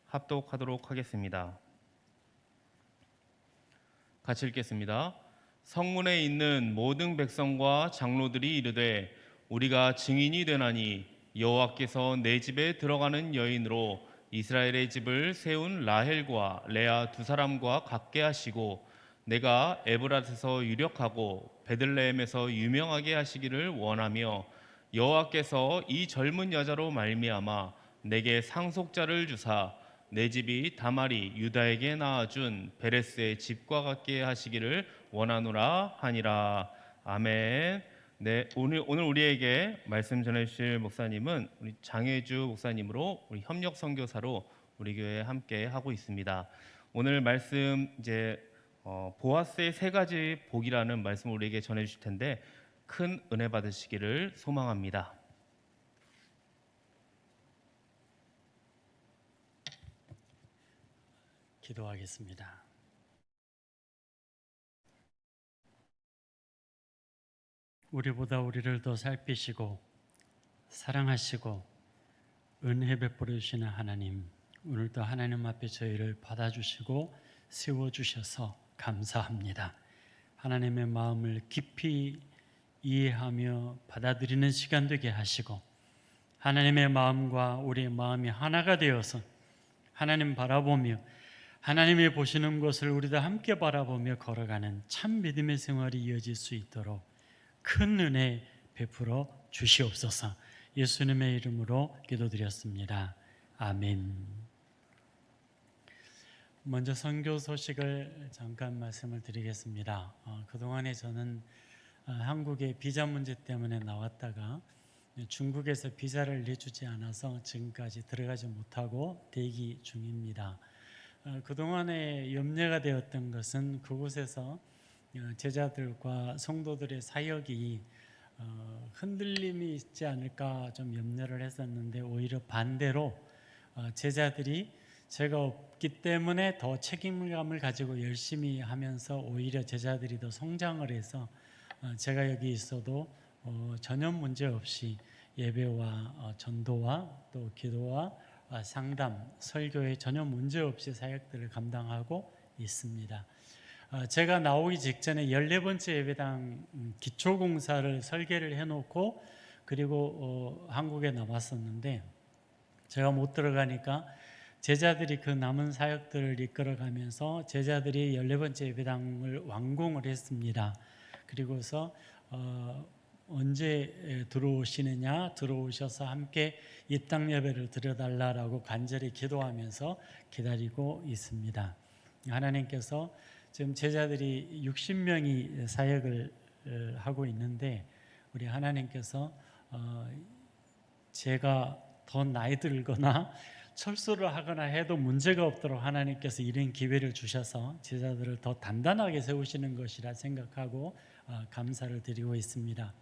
합독하도록 하겠습니다. 같이 읽겠습니다. 성문에 있는 모든 백성과 장로들이 이르되 우리가 증인이 되나니 여호와께서 내 집에 들어가는 여인으로 이스라엘의 집을 세운 라헬과 레아 두 사람과 같게 하시고 내가 에브랏에서 유력하고 베들레헴에서 유명하게 하시기를 원하며 여호와께서 이 젊은 여자로 말미암아 내게 상속자를 주사 내 집이 다말이 유다에게 낳아준 베레스의 집과 같게 하시기를 원하노라 하니라. 아멘. 네, 오늘 우리에게 말씀 전해주실 목사님은 우리 장혜주 목사님으로 우리 협력 선교사로 우리 교회에 함께 하고 있습니다. 오늘 말씀 보아스의 세 가지 복이라는 말씀을 우리에게 전해주실 텐데 큰 은혜 받으시기를 소망합니다. 기도하겠습니다. 우리보다 우리를 더 살피시고 사랑하시고 은혜 베풀어 주시는 하나님, 오늘도 하나님 앞에 저희를 받아주시고 세워주셔서 감사합니다. 하나님의 마음을 깊이 이해하며 받아들이는 시간 되게 하시고 하나님의 마음과 우리의 마음이 하나가 되어서 하나님 바라보며 하나님이 보시는 것을 우리도 함께 바라보며 걸어가는 참 믿음의 생활이 이어질 수 있도록 큰 은혜 베풀어 주시옵소서. 예수님의 이름으로 기도드렸습니다. 아멘. 먼저 선교 소식을 잠깐 말씀을 드리겠습니다. 그동안에 저는 한국의 비자 문제 때문에 나왔다가 중국에서 비자를 내주지 않아서 지금까지 들어가지 못하고 대기 중입니다. 그동안에 염려가 되었던 것은 그곳에서 제자들과 성도들의 사역이 흔들림이 있지 않을까 좀 염려를 했었는데 오히려 반대로 제자들이 제가 없기 때문에 더 책임감을 가지고 열심히 하면서 오히려 제자들이 더 성장을 해서 제가 여기 있어도 전혀 문제 없이 예배와 전도와 또 기도와 상담, 설교에 전혀 문제 없이 사역들을 감당하고 있습니다. 제가 나오기 직전에 14번째 예배당 기초공사를 설계를 해놓고 그리고 한국에 나왔었는데 제가 못 들어가니까 제자들이 그 남은 사역들을 이끌어가면서 제자들이 14번째 예배당을 완공을 했습니다. 그리고서 언제 들어오시느냐, 들어오셔서 함께 입당 예배를 드려달라고 간절히 기도하면서 기다리고 있습니다. 하나님께서 지금 제자들이 60명이 사역을 하고 있는데 우리 하나님께서 제가 더 나이 들거나 철수를 하거나 해도 문제가 없도록 하나님께서 이런 기회를 주셔서 제자들을 더 단단하게 세우시는 것이라 생각하고 감사를 드리고 있습니다.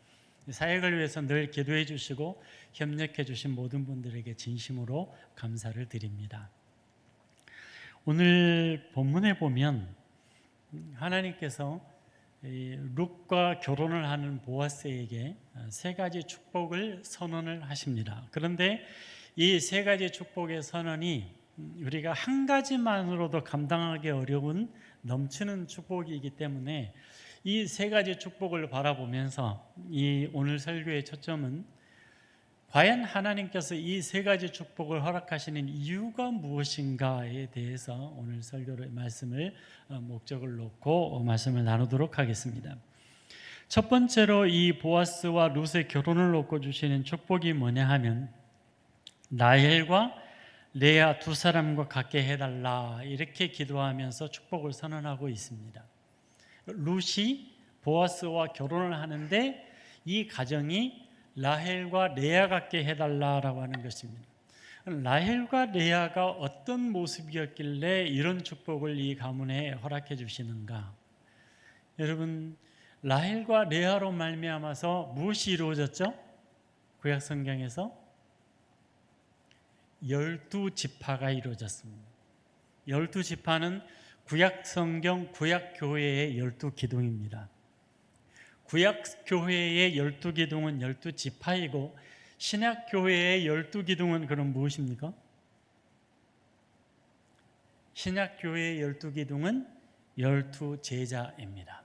사역을 위해서 늘 기도해 주시고 협력해 주신 모든 분들에게 진심으로 감사를 드립니다. 오늘 본문에 보면 하나님께서 룻과 결혼을 하는 보아스에게 세 가지 축복을 선언을 하십니다. 그런데 이 세 가지 축복의 선언이 우리가 한 가지만으로도 감당하기 어려운 넘치는 축복이기 때문에 이 세 가지 축복을 바라보면서 이 오늘 설교의 초점은 과연 하나님께서 이 세 가지 축복을 허락하시는 이유가 무엇인가에 대해서 오늘 설교의 말씀을 목적을 놓고 말씀을 나누도록 하겠습니다. 첫 번째로 이 보아스와 룻의 결혼을 놓고 주시는 축복이 뭐냐 하면 라헬과 레아 두 사람과 같게 해달라 이렇게 기도하면서 축복을 선언하고 있습니다. 룻이 보아스와 결혼을 하는데 이 가정이 라헬과 레아 같게 해달라라고 하는 것입니다. 라헬과 레아가 어떤 모습이었길래 이런 축복을 이 가문에 허락해 주시는가? 여러분, 라헬과 레아로 말미암아서 무엇이 이루어졌죠? 구약 성경에서 12지파가 이루어졌습니다. 12지파는 구약 성경, 구약 교회의 12기둥입니다. 구약 교회의 12기둥은 12지파이고 신약 교회의 12기둥은 그럼 무엇입니까? 신약교회의 12기둥은 12제자입니다.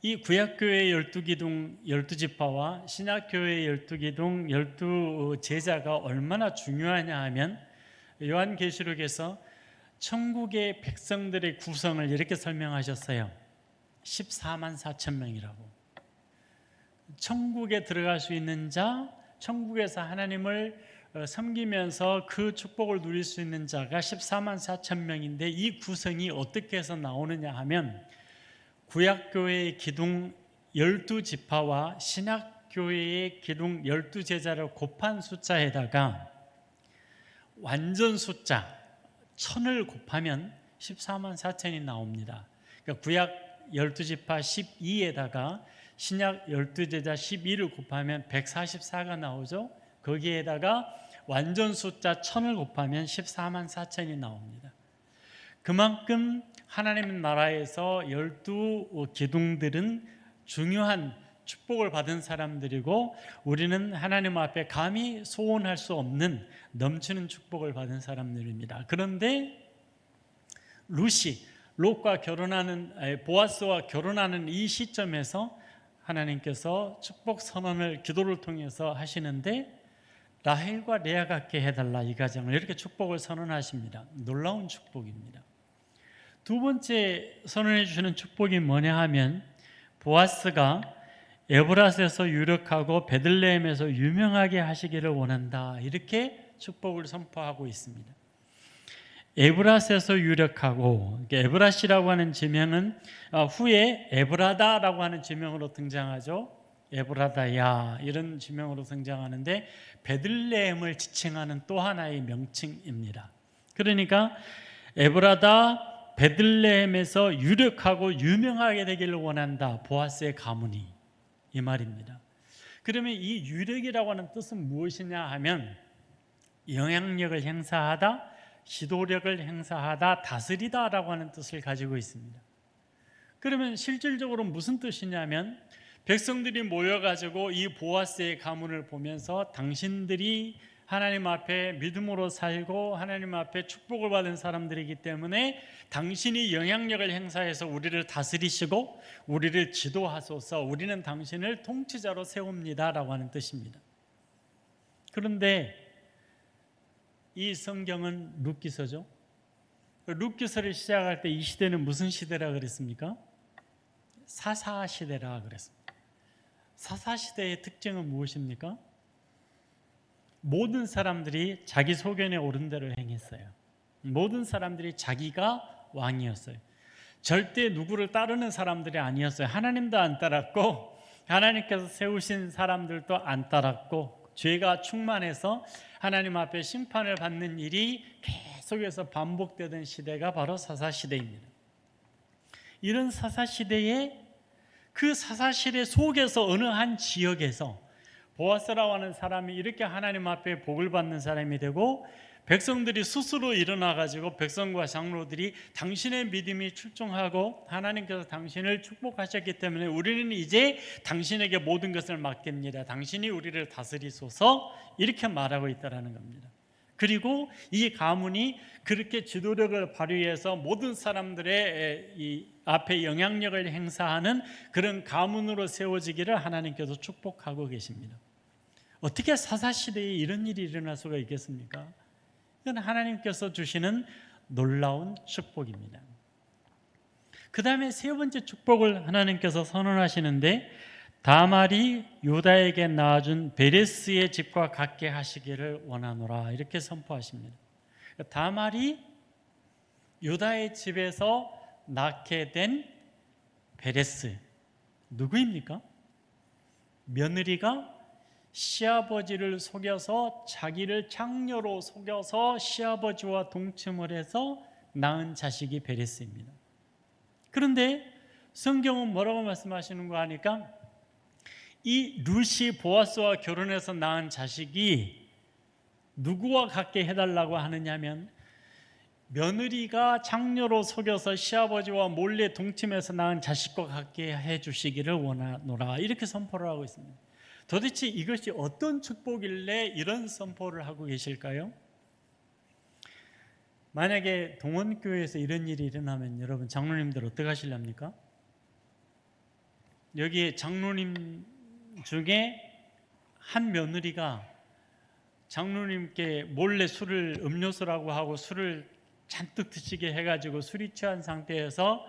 이 구약교회의 12기둥 12지파와 신약교회의 12기둥 12제자가 얼마나 중요하냐 하면 요한계시록에서 천국의 백성들의 구성을 이렇게 설명하셨어요. 14만 4천 명이라고. 천국에 들어갈 수 있는 자, 천국에서 하나님을 섬기면서 그 축복을 누릴 수 있는 자가 14만 4천 명인데 이 구성이 어떻게 해서 나오느냐 하면 구약교회의 기둥 12지파와 신약교회의 기둥 12제자를 곱한 숫자에다가 완전 숫자 1000을 곱하면 14만 4천이 나옵니다. 그러니까 구약 12지파 12에다가 신약 12제자 12를 곱하면 144가 나오죠. 거기에다가 완전 숫자 1000을 곱하면 14만 4천이 나옵니다. 그만큼 하나님 나라에서 12기둥들은 중요한 축복을 받은 사람들이고 우리는 하나님 앞에 감히 소원할 수 없는 넘치는 축복을 받은 사람들입니다. 그런데 보아스와 결혼하는 이 시점에서 하나님께서 축복 선언을 기도를 통해서 하시는데 라헬과 레아 같게 해달라, 이 가정을 이렇게 축복을 선언하십니다. 놀라운 축복입니다. 두 번째 선언해 주시는 축복이 뭐냐 하면 보아스가 에브라스에서 유력하고 베들레헴에서 유명하게 하시기를 원한다, 이렇게 축복을 선포하고 있습니다. 에브라스에서 유력하고, 에브라시라고 하는 지명은 후에 에브라다라고 하는 지명으로 등장하죠. 에브라다야, 이런 지명으로 등장하는데 베들레헴을 지칭하는 또 하나의 명칭입니다. 그러니까 에브라다, 베들레헴에서 유력하고 유명하게 되기를 원한다, 보아스의 가문이, 이 말입니다. 그러면 이 유력이라고 하는 뜻은 무엇이냐 하면 영향력을 행사하다, 지도력을 행사하다, 다스리다라고 하는 뜻을 가지고 있습니다. 그러면 실질적으로 무슨 뜻이냐면 백성들이 모여가지고 이 보아스의 가문을 보면서 당신들이 하나님 앞에 믿음으로 살고 하나님 앞에 축복을 받은 사람들이기 때문에 당신이 영향력을 행사해서 우리를 다스리시고 우리를 지도하소서, 우리는 당신을 통치자로 세웁니다라고 하는 뜻입니다. 그런데 이 성경은 룻기서죠. 룻기서를 시작할 때 이 시대는 무슨 시대라 그랬습니까? 사사시대라 그랬습니다. 사사시대의 특징은 무엇입니까? 모든 사람들이 자기 소견에 옳은 대로 행했어요. 모든 사람들이 자기가 왕이었어요. 절대 누구를 따르는 사람들이 아니었어요. 하나님도 안 따랐고 하나님께서 세우신 사람들도 안 따랐고 죄가 충만해서 하나님 앞에 심판을 받는 일이 계속해서 반복되던 시대가 바로 사사시대입니다. 이런 사사시대에 그 사사시대 속에서 어느 한 지역에서 보아스라고 하는 사람이 이렇게 하나님 앞에 복을 받는 사람이 되고 백성들이 스스로 일어나 가지고 백성과 장로들이 당신의 믿음이 출중하고 하나님께서 당신을 축복하셨기 때문에 우리는 이제 당신에게 모든 것을 맡깁니다, 당신이 우리를 다스리소서, 이렇게 말하고 있다는 겁니다. 그리고 이 가문이 그렇게 지도력을 발휘해서 모든 사람들의 이 앞에 영향력을 행사하는 그런 가문으로 세워지기를 하나님께서 축복하고 계십니다. 어떻게 사사시대에 이런 일이 일어날 수가 있겠습니까? 이건 하나님께서 주시는 놀라운 축복입니다. 그 다음에 세 번째 축복을 하나님께서 선언하시는데 다말이 유다에게 낳아준 베레스의 집과 같게 하시기를 원하노라, 이렇게 선포하십니다. 다말이 유다의 집에서 낳게 된 베레스, 누구입니까? 며느리가 시아버지를 속여서 자기를 장녀로 속여서 시아버지와 동침을 해서 낳은 자식이 베레스입니다. 그런데 성경은 뭐라고 말씀하시는 거 아니까 이 룻이 보아스와 결혼해서 낳은 자식이 누구와 같게 해달라고 하느냐면 며느리가 장녀로 속여서 시아버지와 몰래 동침해서 낳은 자식과 같게 해주시기를 원하노라, 이렇게 선포를 하고 있습니다. 도대체 이것이 어떤 축복일래 이런 선포를 하고 계실까요? 만약에 동원교회에서 이런 일이 일어나면 여러분 장로님들 어떻게 하실랍니까? 여기 장로님 중에 한 며느리가 장로님께 몰래 술을 음료수라고 하고 술을 잔뜩 드시게 해가지고 술이 취한 상태에서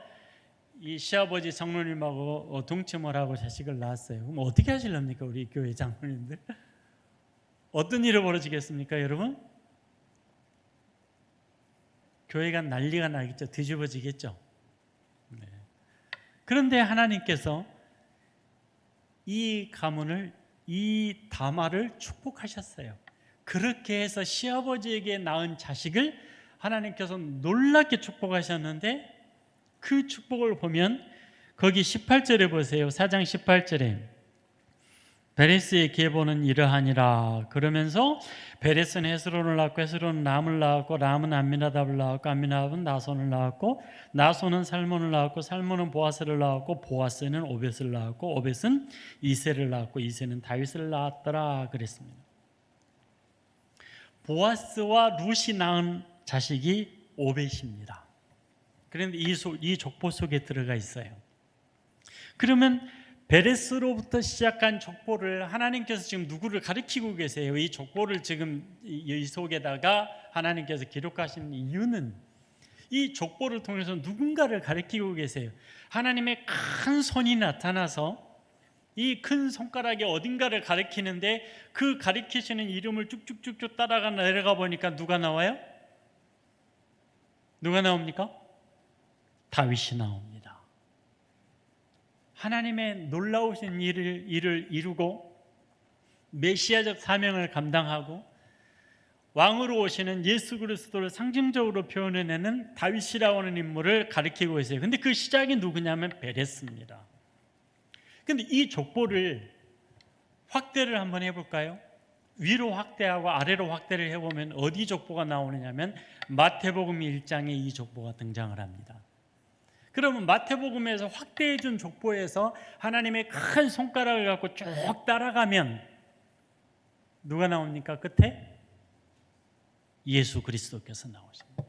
이 시아버지 장로님하고 동침을 하고 자식을 낳았어요. 그럼 어떻게 하실랍니까? 우리 교회 장로님들 어떤 일이 벌어지겠습니까, 여러분? 교회가 난리가 나겠죠. 뒤집어지겠죠. 네. 그런데 하나님께서 이 가문을, 이 다말을 축복하셨어요. 그렇게 해서 시아버지에게 낳은 자식을 하나님께서 놀랍게 축복하셨는데, 그 축복을 보면 거기 18절에 보세요. 4장 18절에 베레스의 계보는 이러하니라. 그러면서 베레스는 헤스론을 낳고 헤스론은 람을 낳았고 람은 암미나답을 낳았고 암미나답은 나손을 낳았고 나손은 살몬을 낳았고 살몬은 보아스를 낳았고 보아스는 오벳을 낳았고 오벳은 이새를 낳았고 이새는 다윗을 낳았더라 그랬습니다. 보아스와 룻이 낳은 자식이 오벳입니다. 그런데 이 족보 속에 들어가 있어요. 그러면 베레스로부터 시작한 족보를 하나님께서 지금 누구를 가리키고 계세요? 이 족보를 지금 이 속에다가 하나님께서 기록하신 이유는 이 족보를 통해서 누군가를 가리키고 계세요. 하나님의 큰 손이 나타나서 이 큰 손가락이 어딘가를 가리키는데 그 가리키시는 이름을 쭉쭉쭉쭉 따라가 내려가 보니까 누가 나와요? 누가 나옵니까? 다윗이 나옵니다. 하나님의 놀라우신 일을 이루고 메시아적 사명을 감당하고 왕으로 오시는 예수 그리스도를 상징적으로 표현해내는 다윗이라고 하는 인물을 가리키고 있어요. 근데 그 시작이 누구냐면 베레스입니다. 근데 이 족보를 확대를 한번 해볼까요? 위로 확대하고 아래로 확대를 해보면 어디 족보가 나오느냐면 마태복음 1장에 이 족보가 등장을 합니다. 그러면 마태복음에서 확대해 준 족보에서 하나님의 큰 손가락을 갖고 쭉 따라가면 누가 나옵니까? 끝에 예수 그리스도께서 나오십니다.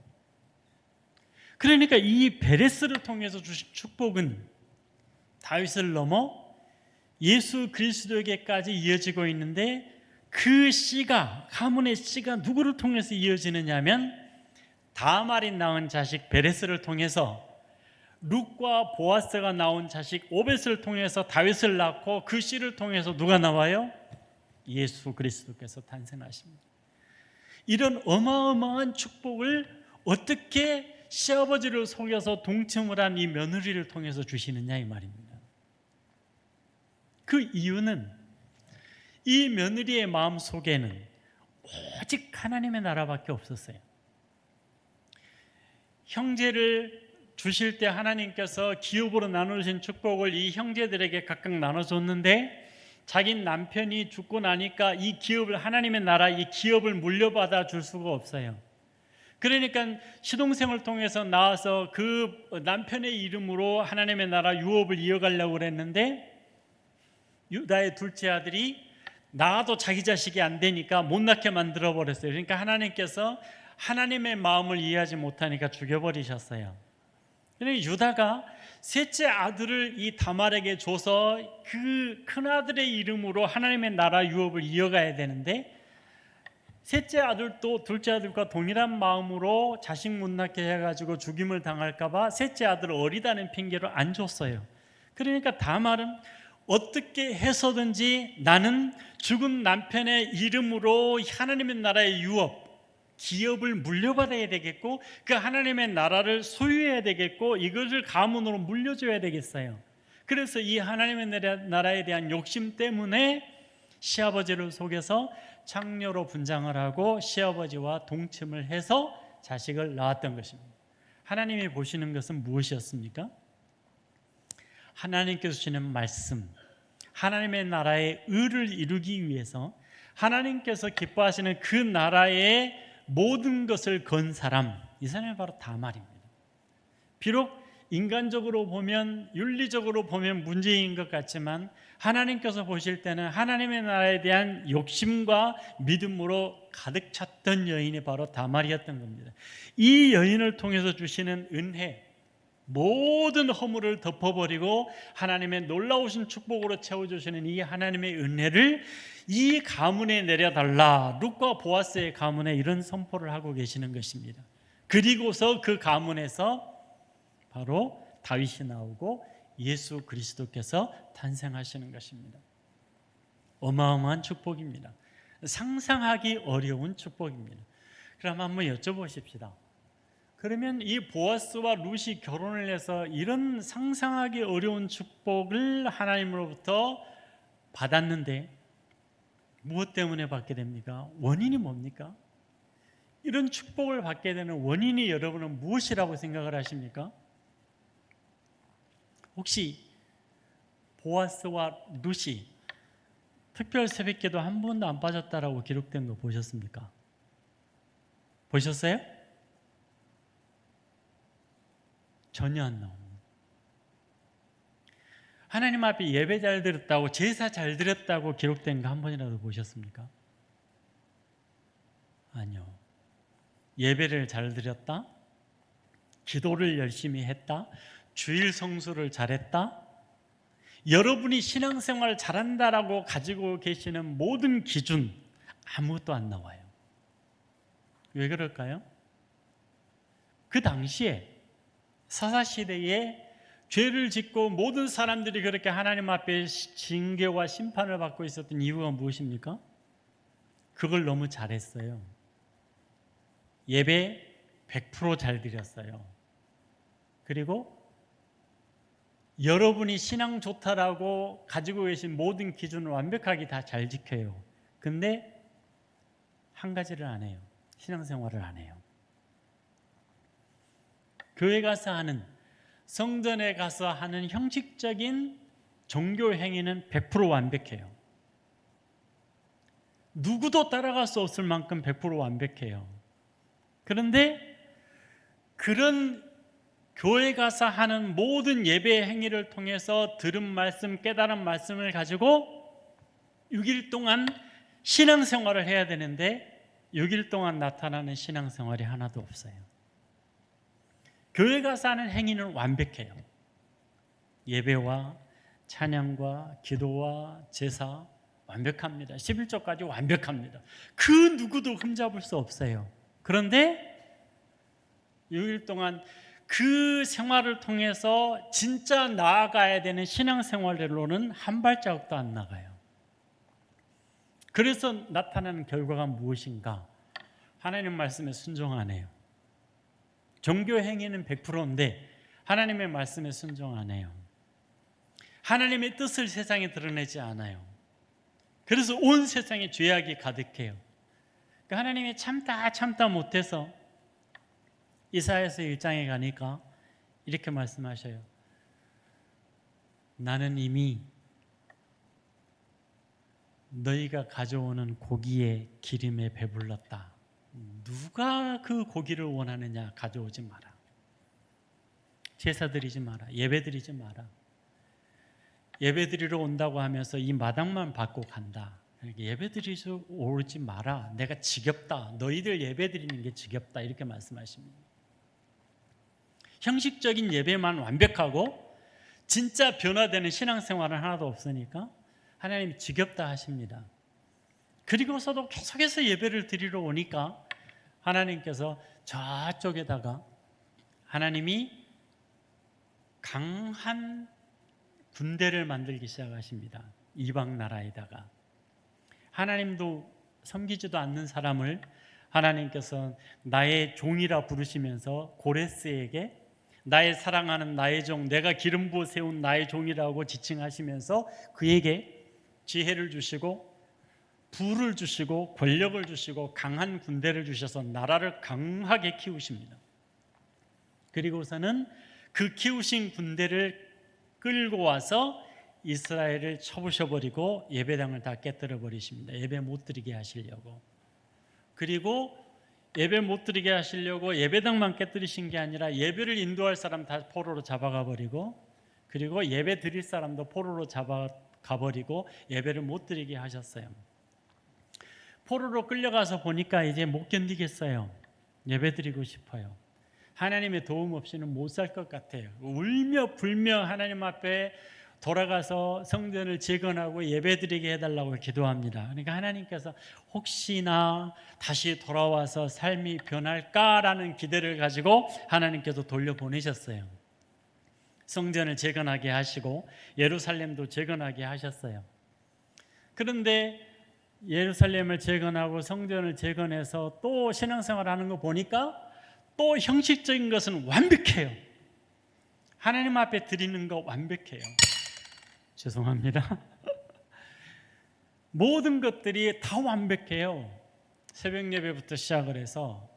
그러니까 이 베레스를 통해서 주신 축복은 다윗을 넘어 예수 그리스도에게까지 이어지고 있는데, 그 씨가, 가문의 씨가 누구를 통해서 이어지느냐 하면 다말이 낳은 자식 베레스를 통해서 룻과 보아스가 낳은 자식 오벳을 통해서 다윗을 낳고, 그 씨를 통해서 누가 나와요? 예수 그리스도께서 탄생하십니다. 이런 어마어마한 축복을 어떻게 시아버지를 속여서 동침을 한 이 며느리를 통해서 주시느냐 이 말입니다. 그 이유는 이 며느리의 마음 속에는 오직 하나님의 나라밖에 없었어요. 형제를 주실 때 하나님께서 기업으로 나누신 축복을 이 형제들에게 각각 나눠줬는데, 자기 남편이 죽고 나니까 이 기업을, 하나님의 나라 이 기업을 물려받아 줄 수가 없어요. 그러니까 시동생을 통해서 나와서 그 남편의 이름으로 하나님의 나라 유업을 이어가려고 그랬는데, 유다의 둘째 아들이 낳아도 자기 자식이 안 되니까 못 낳게 만들어 버렸어요. 그러니까 하나님께서 하나님의 마음을 이해하지 못하니까 죽여버리셨어요. 그러니까 유다가 셋째 아들을 이 다말에게 줘서 그 큰아들의 이름으로 하나님의 나라 유업을 이어가야 되는데, 셋째 아들도 둘째 아들과 동일한 마음으로 자식 못 낳게 해가지고 죽임을 당할까 봐 셋째 아들을 어리다는 핑계로 안 줬어요. 그러니까 다말은 어떻게 해서든지 나는 죽은 남편의 이름으로 하나님의 나라의 유업, 기업을 물려받아야 되겠고, 그 하나님의 나라를 소유해야 되겠고, 이것을 가문으로 물려줘야 되겠어요. 그래서 이 하나님의 나라에 대한 욕심 때문에 시아버지를 속여서 창녀로 분장을 하고 시아버지와 동침을 해서 자식을 낳았던 것입니다. 하나님이 보시는 것은 무엇이었습니까? 하나님께서 주시는 말씀, 하나님의 나라의 의를 이루기 위해서 하나님께서 기뻐하시는 그 나라의 모든 것을 건 사람, 이 사람이 바로 다말입니다. 비록 인간적으로 보면, 윤리적으로 보면 문제인 것 같지만 하나님께서 보실 때는 하나님의 나라에 대한 욕심과 믿음으로 가득 찼던 여인이 바로 다말이었던 겁니다. 이 여인을 통해서 주시는 은혜, 모든 허물을 덮어버리고 하나님의 놀라우신 축복으로 채워주시는 이 하나님의 은혜를 이 가문에 내려달라, 룻과 보아스의 가문에 이런 선포를 하고 계시는 것입니다. 그리고서 그 가문에서 바로 다윗이 나오고 예수 그리스도께서 탄생하시는 것입니다. 어마어마한 축복입니다. 상상하기 어려운 축복입니다. 그럼 한번 여쭤보십시다. 그러면 이 보아스와 룻이 결혼을 해서 이런 상상하기 어려운 축복을 하나님으로부터 받았는데 무엇 때문에 받게 됩니까? 원인이 뭡니까? 이런 축복을 받게 되는 원인이 여러분은 무엇이라고 생각을 하십니까? 혹시 보아스와 룻이 특별 새벽기도 한 번도 안 빠졌다라고 기록된 거 보셨습니까? 보셨어요? 전혀 안 나옵니다. 하나님 앞에 예배 잘 드렸다고, 제사 잘 드렸다고 기록된 거 한 번이라도 보셨습니까? 아니요. 예배를 잘 드렸다, 기도를 열심히 했다, 주일 성수를 잘했다, 여러분이 신앙생활 잘한다라고 가지고 계시는 모든 기준 아무것도 안 나와요. 왜 그럴까요? 그 당시에 사사시대에 죄를 짓고 모든 사람들이 그렇게 하나님 앞에 징계와 심판을 받고 있었던 이유가 무엇입니까? 그걸 너무 잘했어요. 예배 100% 잘 드렸어요. 그리고 여러분이 신앙 좋다라고 가지고 계신 모든 기준을 완벽하게 다 잘 지켜요. 근데 한 가지를 안 해요. 신앙생활을 안 해요. 교회 가서 하는, 성전에 가서 하는 형식적인 종교 행위는 100% 완벽해요. 누구도 따라갈 수 없을 만큼 100% 완벽해요. 그런데 그런 교회 가서 하는 모든 예배 행위를 통해서 들은 말씀, 깨달은 말씀을 가지고 6일 동안 신앙생활을 해야 되는데 6일 동안 나타나는 신앙생활이 하나도 없어요. 교회 가서 하는 행위는 완벽해요. 예배와 찬양과 기도와 제사 완벽합니다. 11조까지 완벽합니다. 그 누구도 흠잡을 수 없어요. 그런데 6일 동안 그 생활을 통해서 진짜 나아가야 되는 신앙생활로는 한 발자국도 안 나가요. 그래서 나타나는 결과가 무엇인가? 하나님 말씀에 순종 안 해요. 종교 행위는 100%인데 하나님의 말씀에 순종 안 해요. 하나님의 뜻을 세상에 드러내지 않아요. 그래서 온 세상에 죄악이 가득해요. 그러니까 하나님이 참다 못해서 이사야서 1장에 가니까 이렇게 말씀하셔요. 나는 이미 너희가 가져오는 고기의 기름에 배불렀다. 누가 그 고기를 원하느냐? 가져오지 마라. 제사 드리지 마라. 예배 드리지 마라. 예배 드리러 온다고 하면서 이 마당만 받고 간다. 예배 드리러 오지 마라. 내가 지겹다. 너희들 예배 드리는 게 지겹다. 이렇게 말씀하십니다. 형식적인 예배만 완벽하고 진짜 변화되는 신앙생활은 하나도 없으니까 하나님이 지겹다 하십니다. 그리고서도 계속해서 예배를 드리러 오니까 하나님께서 저쪽에다가 하나님이 강한 군대를 만들기 시작하십니다. 이방 나라에다가. 하나님도 섬기지도 않는 사람을 하나님께서 나의 종이라 부르시면서 고레스에게 나의 사랑하는 나의 종, 내가 기름 부어 세운 나의 종이라고 지칭하시면서 그에게 지혜를 주시고 부를 주시고 권력을 주시고 강한 군대를 주셔서 나라를 강하게 키우십니다. 그리고서는 그 키우신 군대를 끌고 와서 이스라엘을 쳐부셔버리고 예배당을 다 깨뜨려 버리십니다. 예배 못 드리게 하시려고. 그리고 예배 못 드리게 하시려고 예배당만 깨뜨리신 게 아니라 예배를 인도할 사람 다 포로로 잡아가 버리고, 그리고 예배 드릴 사람도 포로로 잡아가 버리고 예배를 못 드리게 하셨어요. 포로로 끌려가서 보니까 이제 못 견디겠어요. 예배 드리고 싶어요. 하나님의 도움 없이는 못 살 것 같아요. 울며 불며 하나님 앞에 돌아가서 성전을 재건하고 예배드리게 해달라고 기도합니다. 그러니까 하나님께서 혹시나 다시 돌아와서 삶이 변할까라는 기대를 가지고 하나님께서 돌려보내셨어요. 성전을 재건하게 하시고 예루살렘도 재건하게 하셨어요. 그런데 예루살렘을 재건하고 성전을 재건해서 또 신앙생활 하는 거 보니까 또 형식적인 것은 완벽해요. 하나님 앞에 드리는 거 완벽해요. 죄송합니다. 모든 것들이 다 완벽해요. 새벽 예배부터 시작을 해서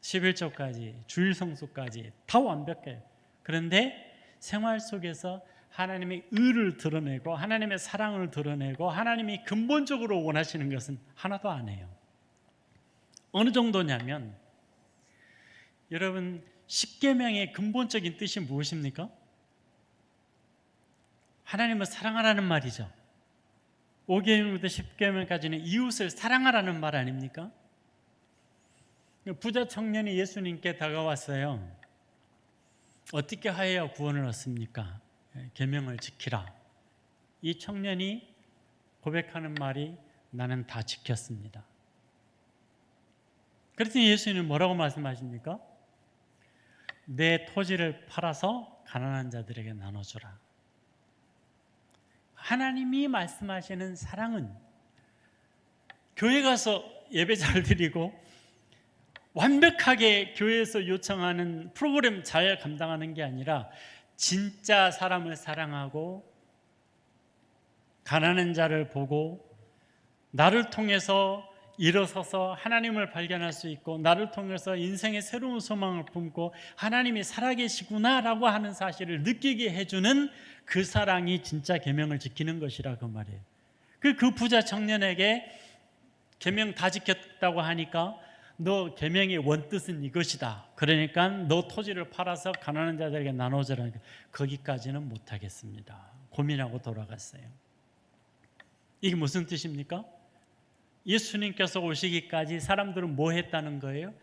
11조까지 주일 성수까지 다 완벽해요. 그런데 생활 속에서 하나님의 의를 드러내고 하나님의 사랑을 드러내고 하나님이 근본적으로 원하시는 것은 하나도 안 해요. 어느 정도냐면, 여러분, 십계명의 근본적인 뜻이 무엇입니까? 하나님을 사랑하라는 말이죠. 5계명부터 10계명까지는 이웃을 사랑하라는 말 아닙니까? 부자 청년이 예수님께 다가왔어요. 어떻게 하여야 구원을 얻습니까? 계명을 지키라. 이 청년이 고백하는 말이 나는 다 지켰습니다. 그랬더니 예수님은 뭐라고 말씀하십니까? 내 토지를 팔아서 가난한 자들에게 나눠주라. 하나님이 말씀하시는 사랑은 교회 가서 예배 잘 드리고 완벽하게 교회에서 요청하는 프로그램 잘 감당하는 게 아니라 진짜 사람을 사랑하고 가난한 자를 보고 나를 통해서 일어서서 하나님을 발견할 수 있고 나를 통해서 인생의 새로운 소망을 품고 하나님이 살아계시구나라고 하는 사실을 느끼게 해주는 그 사랑이 진짜 계명을 지키는 것이라 그 말이에요. 그 부자 청년에게 계명 다 지켰다고 하니까 너 계명의 원뜻은 이것이다. 그러니까 너 토지를 팔아서 가난한 자들에게 나눠주라니까 거기까지는 못하겠습니다. 고민하고 돌아갔어요. 이게 무슨 뜻입니까? 예수님께서 오시기까지 사람들은 뭐 했다는 거예요?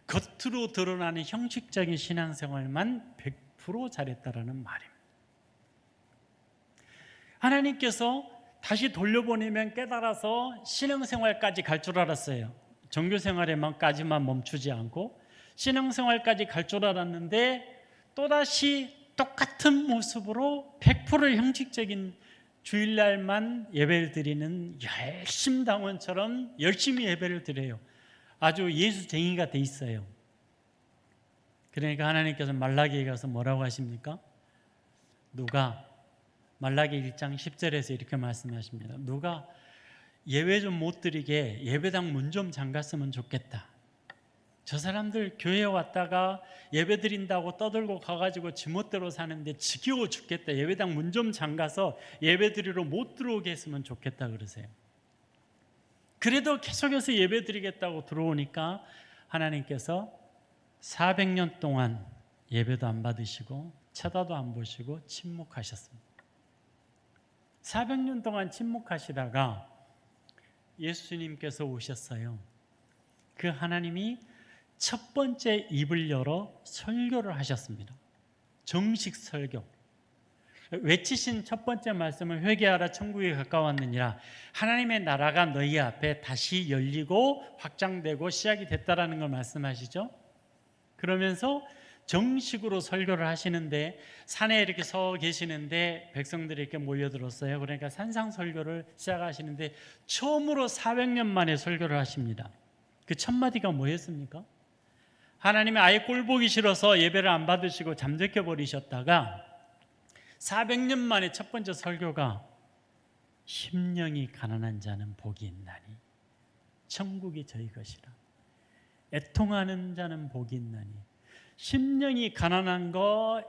겉으로 드러나는 형식적인 신앙생활만 100% 잘했다라는 말입니다. 하나님께서 다시 돌려보내면 깨달아서 신앙생활까지 갈 줄 알았어요. 종교생활에만까지만 멈추지 않고 신앙생활까지 갈 줄 알았는데 또다시 똑같은 모습으로 100% 형식적인 주일날만 예배를 드리는 열심당원처럼 열심히 예배를 드려요. 아주 예수쟁이가 돼 있어요. 그러니까 하나님께서 말라기에 가서 뭐라고 하십니까? 누가 말라기 1장 10절에서 이렇게 말씀하십니다. 누가 예배 좀 못 드리게 예배당 문 좀 잠갔으면 좋겠다. 저 사람들 교회에 왔다가 예배 드린다고 떠들고 가가지고 지멋대로 사는데 지겨워 죽겠다. 예배당 문 좀 잠가서 예배 드리러 못 들어오게 했으면 좋겠다 그러세요. 그래도 계속해서 예배 드리겠다고 들어오니까 하나님께서 400년 동안 예배도 안 받으시고 쳐다도 안 보시고 침묵하셨습니다. 400년 동안 침묵하시다가 예수님께서 오셨어요. 그 하나님이 첫 번째 입을 열어 설교를 하셨습니다. 정식 설교. 외치신 첫 번째 말씀은 회개하라 천국이 가까웠느니라. 하나님의 나라가 너희 앞에 다시 열리고 확장되고 시작이 됐다라는 걸 말씀하시죠. 그러면서 정식으로 설교를 하시는데 산에 이렇게 서 계시는데 백성들이 이렇게 모여들었어요. 그러니까 산상 설교를 시작하시는데 처음으로 400년 만에 설교를 하십니다. 그 첫 마디가 뭐였습니까? 하나님이 아예 꼴 보기 싫어서 예배를 안 받으시고 잠적해 버리셨다가 400년 만에 첫 번째 설교가 심령이 가난한 자는 복이 있나니 천국이 저희 것이라. 애통하는 자는 복이 있나니. 심령이 가난한 거,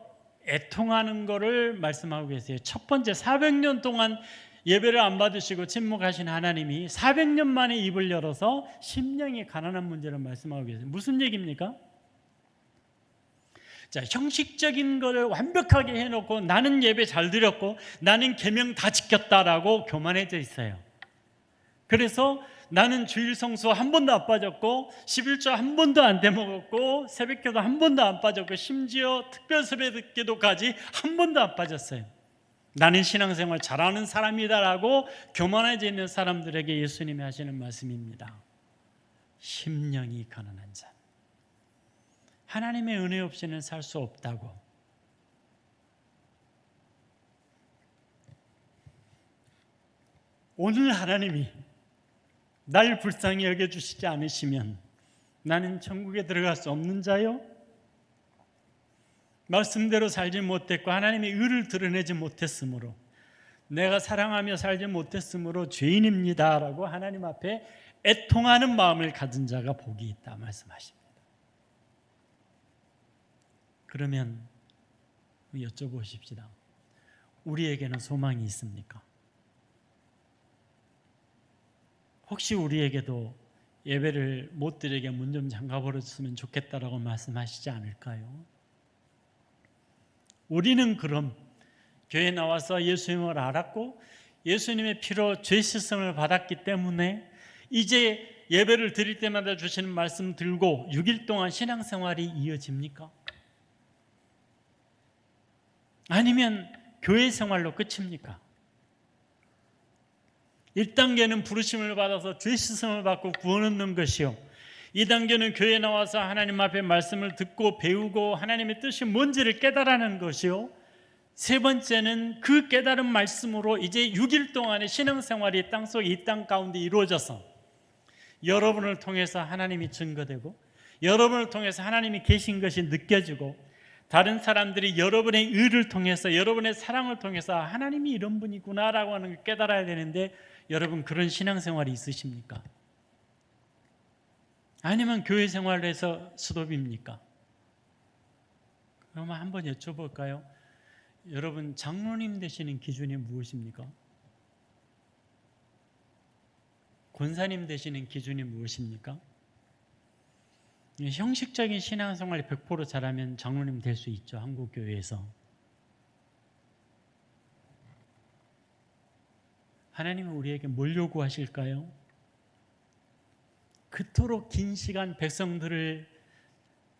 애통하는 거를 말씀하고 계세요. 첫 번째 400년 동안 예배를 안 받으시고 침묵하신 하나님이 400년 만에 입을 열어서 심령이 가난한 문제를 말씀하고 계세요. 무슨 얘기입니까? 자, 형식적인 것을 완벽하게 해놓고 나는 예배 잘 드렸고 나는 계명 다 지켰다라고 교만해져 있어요. 그래서 나는 주일 성수 한 번도 안 빠졌고 11조 한 번도 안 대먹었고 새벽기도 한 번도 안 빠졌고 심지어 특별 새벽기도까지 한 번도 안 빠졌어요. 나는 신앙생활 잘하는 사람이다라고 교만해져 있는 사람들에게 예수님이 하시는 말씀입니다. 심령이 가난한 자, 하나님의 은혜 없이는 살 수 없다고. 오늘 하나님이 날 불쌍히 여겨주시지 않으시면 나는 천국에 들어갈 수 없는 자요? 말씀대로 살지 못했고 하나님의 의를 드러내지 못했으므로, 내가 사랑하며 살지 못했으므로 죄인입니다 라고 하나님 앞에 애통하는 마음을 가진 자가 복이 있다 말씀하십니다. 그러면 여쭤보십시다. 우리에게는 소망이 있습니까? 혹시 우리에게도 예배를 못 드리게 문 좀 잠가버렸으면 좋겠다라고 말씀하시지 않을까요? 우리는 그럼 교회에 나와서 예수님을 알았고 예수님의 피로 죄 씻음을 받았기 때문에 이제 예배를 드릴 때마다 주시는 말씀 들고 6일 동안 신앙생활이 이어집니까? 아니면 교회 생활로 끝입니까? 1단계는 부르심을 받아서 죄 씻음을 받고 구원 얻는 것이요, 2단계는 교회에 나와서 하나님 앞에 말씀을 듣고 배우고 하나님의 뜻이 뭔지를 깨달아는 것이요, 3번째는 그 깨달은 말씀으로 이제 6일 동안의 신앙생활이 땅속 이 땅 가운데 이루어져서 여러분을 통해서 하나님이 증거되고 여러분을 통해서 하나님이 계신 것이 느껴지고 다른 사람들이 여러분의 의를 통해서 여러분의 사랑을 통해서 하나님이 이런 분이구나라고 하는 걸 깨달아야 되는데, 여러분 그런 신앙생활이 있으십니까? 아니면 교회 생활을 해서 스톱입니까? 그러면 한번 여쭤볼까요? 여러분 장로님 되시는 기준이 무엇입니까? 권사님 되시는 기준이 무엇입니까? 형식적인 신앙생활이 100% 잘하면 장로님 될 수 있죠. 한국교회에서. 하나님은 우리에게 뭘 요구하실까요? 그토록 긴 시간 백성들을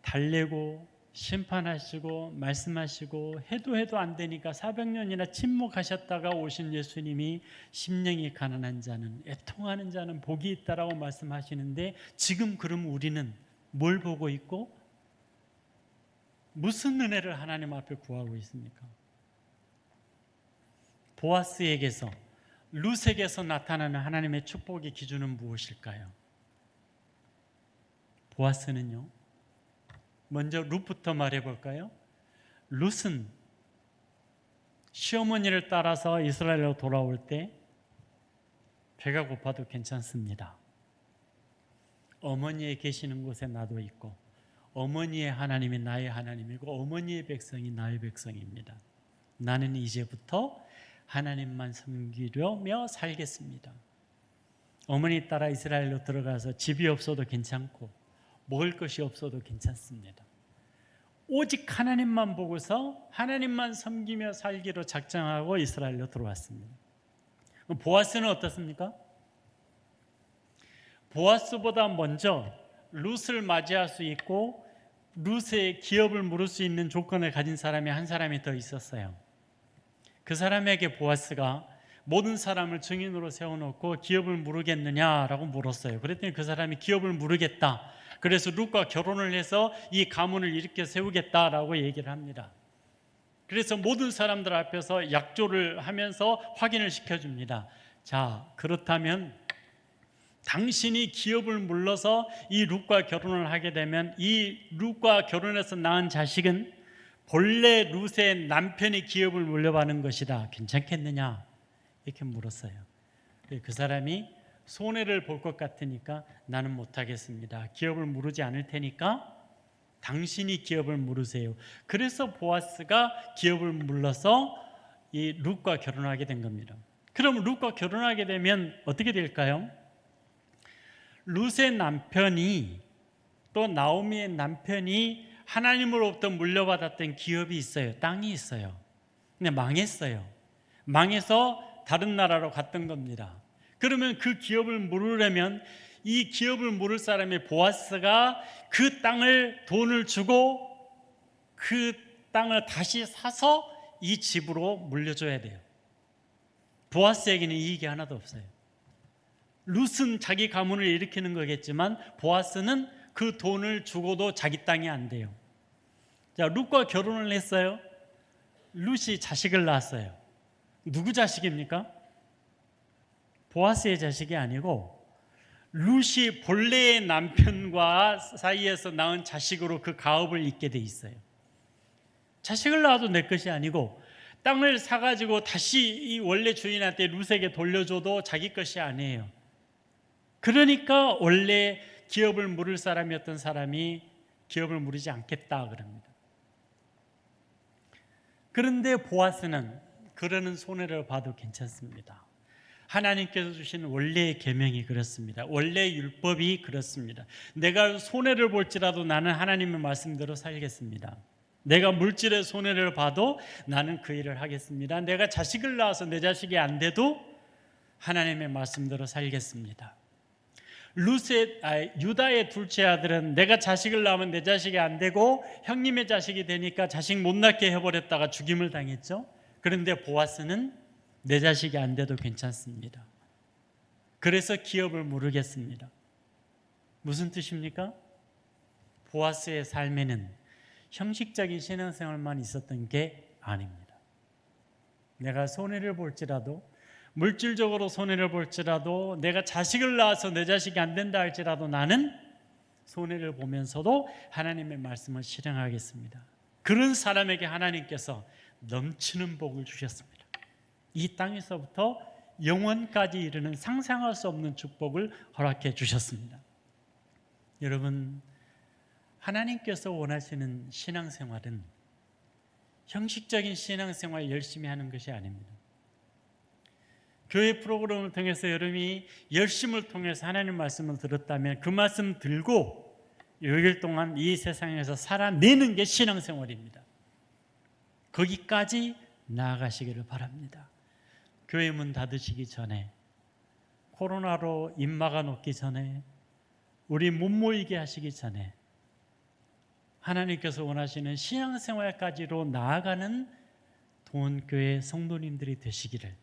달래고 심판하시고 말씀하시고 해도 안 되니까 400년이나 침묵하셨다가 오신 예수님이 심령이 가난한 자는, 애통하는 자는 복이 있다라고 말씀하시는데, 지금 그럼 우리는 뭘 보고 있고 무슨 은혜를 하나님 앞에 구하고 있습니까? 보아스에게서, 룻에게서 나타나는 하나님의 축복의 기준은 무엇일까요? 보아스는요, 먼저 룻부터 말해볼까요? 룻은 시어머니를 따라서 이스라엘로 돌아올 때 배가 고파도 괜찮습니다. 어머니의 계시는 곳에 나도 있고 어머니의 하나님이 나의 하나님이고 어머니의 백성이 나의 백성입니다. 나는 이제부터 하나님만 섬기려며 살겠습니다. 어머니 따라 이스라엘로 들어가서 집이 없어도 괜찮고 먹을 것이 없어도 괜찮습니다. 오직 하나님만 보고서 하나님만 섬기며 살기로 작정하고 이스라엘로 들어왔습니다. 보아스는 어떻습니까? 보아스보다 먼저 룻을 맞이할 수 있고 룻의 기업을 물을 수 있는 조건을 가진 사람이 한 사람이 더 있었어요. 그 사람에게 보아스가 모든 사람을 증인으로 세워놓고 기업을 물으겠느냐라고 물었어요. 그랬더니 그 사람이 기업을 물으겠다. 그래서 룻과 결혼을 해서 이 가문을 일으켜 세우겠다라고 얘기를 합니다. 그래서 모든 사람들 앞에서 약조를 하면서 확인을 시켜줍니다. 자, 그렇다면 당신이 기업을 물러서 이 룻과 결혼을 하게 되면 이 룻과 결혼해서 낳은 자식은 본래 룻의 남편이 기업을 물려받는 것이다. 괜찮겠느냐? 이렇게 물었어요. 그 사람이 손해를 볼 것 같으니까 나는 못하겠습니다. 기업을 물으지 않을 테니까 당신이 기업을 물으세요. 그래서 보아스가 기업을 물러서 이 룻과 결혼하게 된 겁니다. 그럼 룻과 결혼하게 되면 어떻게 될까요? 룻의 남편이 또 나오미의 남편이 하나님으로부터 물려받았던 기업이 있어요. 땅이 있어요. 근데 망했어요. 망해서 다른 나라로 갔던 겁니다. 그러면 그 기업을 물으려면 이 기업을 물을 사람의 보아스가 그 땅을 돈을 주고 그 땅을 다시 사서 이 집으로 물려줘야 돼요. 보아스에게는 이익이 하나도 없어요. 룻은 자기 가문을 일으키는 거겠지만 보아스는 그 돈을 주고도 자기 땅이 안 돼요. 자, 룻과 결혼을 했어요. 룻이 자식을 낳았어요. 누구 자식입니까? 보아스의 자식이 아니고 룻이 본래의 남편과 사이에서 낳은 자식으로 그 가업을 잇게 돼 있어요. 자식을 낳아도 내 것이 아니고 땅을 사가지고 다시 이 원래 주인한테 룻에게 돌려줘도 자기 것이 아니에요. 그러니까 원래 기업을 물을 사람이었던 사람이 기업을 물지 않겠다 그럽니다. 그런데 보아스는 그러는 손해를 봐도 괜찮습니다. 하나님께서 주신 원래의 계명이 그렇습니다. 원래의 율법이 그렇습니다. 내가 손해를 볼지라도 나는 하나님의 말씀대로 살겠습니다. 내가 물질의 손해를 봐도 나는 그 일을 하겠습니다. 내가 자식을 낳아서 내 자식이 안 돼도 하나님의 말씀대로 살겠습니다. 유다의 둘째 아들은 내가 자식을 낳으면 내 자식이 안 되고 형님의 자식이 되니까 자식 못 낳게 해버렸다가 죽임을 당했죠. 그런데 보아스는 내 자식이 안 돼도 괜찮습니다. 그래서 기업을 물으겠습니다. 무슨 뜻입니까? 보아스의 삶에는 형식적인 신앙생활만 있었던 게 아닙니다. 내가 손해를 볼지라도, 물질적으로 손해를 볼지라도, 내가 자식을 낳아서 내 자식이 안 된다 할지라도 나는 손해를 보면서도 하나님의 말씀을 실행하겠습니다. 그런 사람에게 하나님께서 넘치는 복을 주셨습니다. 이 땅에서부터 영원까지 이르는 상상할 수 없는 축복을 허락해 주셨습니다. 여러분, 하나님께서 원하시는 신앙생활은 형식적인 신앙생활 열심히 하는 것이 아닙니다. 교회 프로그램을 통해서 여러분이 열심을 통해서 하나님 말씀을 들었다면 그 말씀 들고 6일 동안 이 세상에서 살아내는 게 신앙생활입니다. 거기까지 나아가시기를 바랍니다. 교회 문 닫으시기 전에, 코로나로 입마가 녹기 전에, 우리 못 모이게 하시기 전에 하나님께서 원하시는 신앙생활까지로 나아가는 도원교회 성도님들이 되시기를,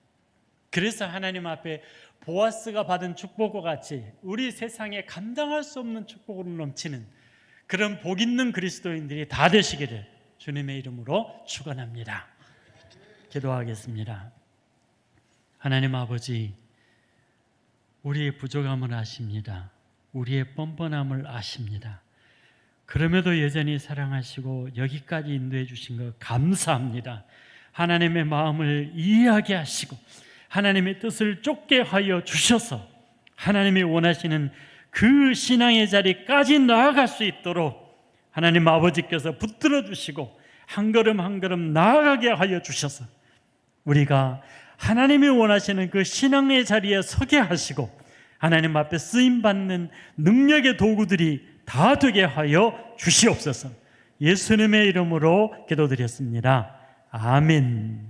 그래서 하나님 앞에 보아스가 받은 축복과 같이 우리 세상에 감당할 수 없는 축복으로 넘치는 그런 복 있는 그리스도인들이 다 되시기를 주님의 이름으로 축원합니다. 기도하겠습니다. 하나님 아버지, 우리의 부족함을 아십니다. 우리의 뻔뻔함을 아십니다. 그럼에도 여전히 사랑하시고 여기까지 인도해 주신 것 감사합니다. 하나님의 마음을 이해하게 하시고 하나님의 뜻을 쫓게 하여 주셔서 하나님이 원하시는 그 신앙의 자리까지 나아갈 수 있도록 하나님 아버지께서 붙들어 주시고 한 걸음 한 걸음 나아가게 하여 주셔서 우리가 하나님이 원하시는 그 신앙의 자리에 서게 하시고 하나님 앞에 쓰임받는 능력의 도구들이 다 되게 하여 주시옵소서. 예수님의 이름으로 기도드렸습니다. 아멘.